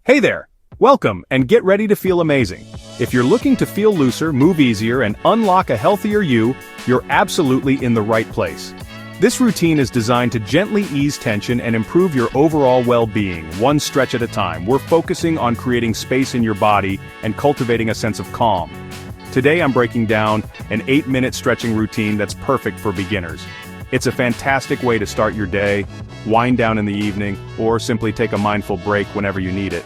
Hey there! Welcome, and get ready to feel amazing. If you're looking to feel looser, move easier, and unlock a healthier you, you're absolutely in the right place. This routine is designed to gently ease tension and improve your overall well-being, one stretch at a time. We're focusing on creating space in your body and cultivating a sense of calm. Today I'm breaking down an 8-minute stretching routine that's perfect for beginners. It's a fantastic way to start your day, wind down in the evening, or simply take a mindful break whenever you need it.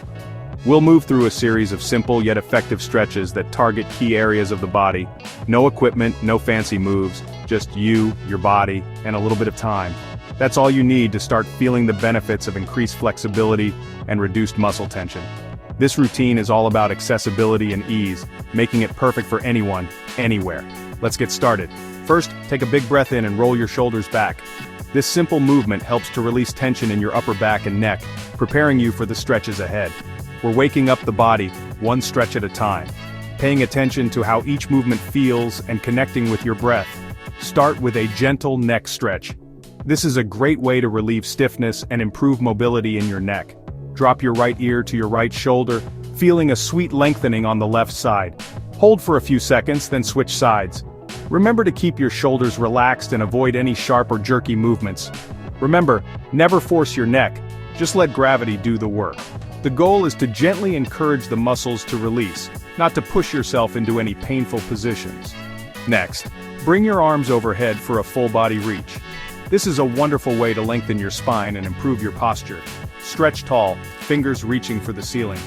We'll move through a series of simple yet effective stretches that target key areas of the body. No equipment, no fancy moves, just you, your body, and a little bit of time. That's all you need to start feeling the benefits of increased flexibility and reduced muscle tension. This routine is all about accessibility and ease, making it perfect for anyone, anywhere. Let's get started. First, take a big breath in and roll your shoulders back. This simple movement helps to release tension in your upper back and neck, preparing you for the stretches ahead. We're waking up the body, one stretch at a time, paying attention to how each movement feels and connecting with your breath. Start with a gentle neck stretch. This is a great way to relieve stiffness and improve mobility in your neck. Drop your right ear to your right shoulder, feeling a sweet lengthening on the left side. Hold for a few seconds, then switch sides. Remember to keep your shoulders relaxed and avoid any sharp or jerky movements. Remember, never force your neck, just let gravity do the work. The goal is to gently encourage the muscles to release, not to push yourself into any painful positions. Next, bring your arms overhead for a full body reach. This is a wonderful way to lengthen your spine and improve your posture. Stretch tall, fingers reaching for the ceiling.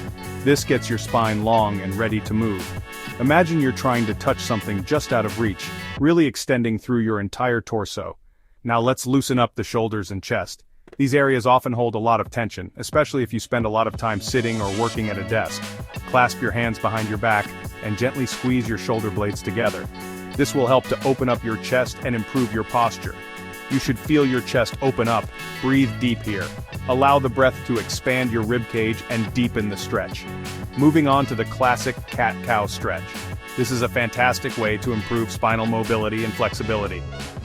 This gets your spine long and ready to move. Imagine you're trying to touch something just out of reach, really extending through your entire torso. Now let's loosen up the shoulders and chest. These areas often hold a lot of tension, especially if you spend a lot of time sitting or working at a desk. Clasp your hands behind your back and gently squeeze your shoulder blades together. This will help to open up your chest and improve your posture. You should feel your chest open up. Breathe deep here. Allow the breath to expand your ribcage and deepen the stretch. Moving on to the classic cat-cow stretch. This is a fantastic way to improve spinal mobility and flexibility.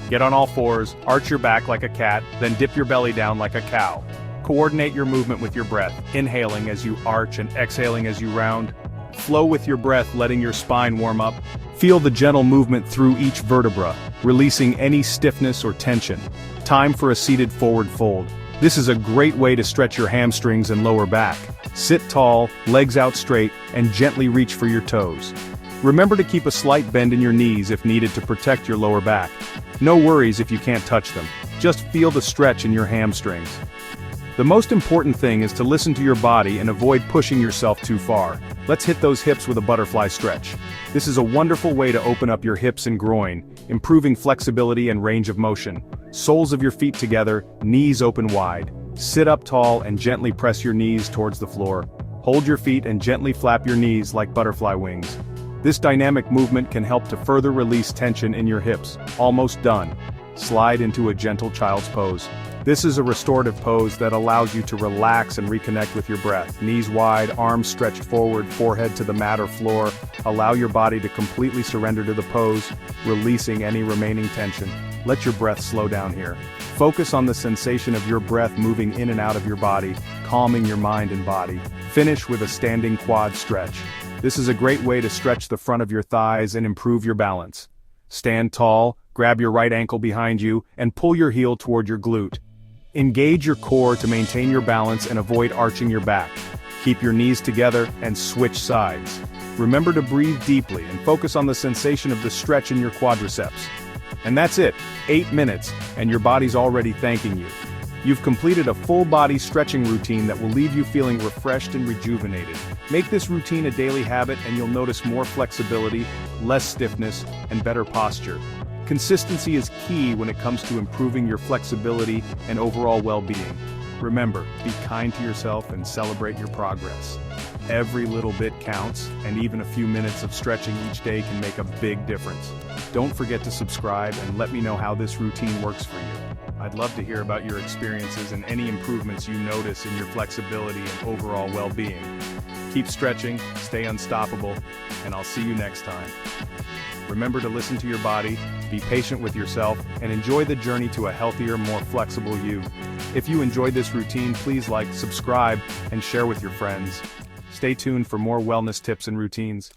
Get on all fours, arch your back like a cat, then dip your belly down like a cow. Coordinate your movement with your breath, inhaling as you arch and exhaling as you round. Flow with your breath, letting your spine warm up. Feel the gentle movement through each vertebra, releasing any stiffness or tension. Time for a seated forward fold. This is a great way to stretch your hamstrings and lower back. Sit tall, legs out straight, and gently reach for your toes. Remember to keep a slight bend in your knees if needed to protect your lower back. No worries if you can't touch them. Just feel the stretch in your hamstrings. The most important thing is to listen to your body and avoid pushing yourself too far. Let's hit those hips with a butterfly stretch. This is a wonderful way to open up your hips and groin, improving flexibility and range of motion. Soles of your feet together, knees open wide. Sit up tall and gently press your knees towards the floor. Hold your feet and gently flap your knees like butterfly wings. This dynamic movement can help to further release tension in your hips. Almost done. Slide into a gentle child's pose. This is a restorative pose that allows you to relax and reconnect with your breath. Knees wide, arms stretched forward, forehead to the mat or floor. Allow your body to completely surrender to the pose, releasing any remaining tension. Let your breath slow down here. Focus on the sensation of your breath moving in and out of your body, calming your mind and body. Finish with a standing quad stretch. This is a great way to stretch the front of your thighs and improve your balance. Stand tall, grab your right ankle behind you, and pull your heel toward your glute. Engage your core to maintain your balance and avoid arching your back. Keep your knees together and switch sides. Remember to breathe deeply and focus on the sensation of the stretch in your quadriceps. And that's it, 8 minutes, and your body's already thanking you. You've completed a full-body stretching routine that will leave you feeling refreshed and rejuvenated. Make this routine a daily habit and you'll notice more flexibility, less stiffness, and better posture. Consistency is key when it comes to improving your flexibility and overall well-being. Remember, be kind to yourself and celebrate your progress. Every little bit counts, and even a few minutes of stretching each day can make a big difference. Don't forget to subscribe and let me know how this routine works for you. I'd love to hear about your experiences and any improvements you notice in your flexibility and overall well-being. Keep stretching, stay unstoppable, and I'll see you next time. Remember to listen to your body, be patient with yourself, and enjoy the journey to a healthier, more flexible you. If you enjoyed this routine, please like, subscribe, and share with your friends. Stay tuned for more wellness tips and routines.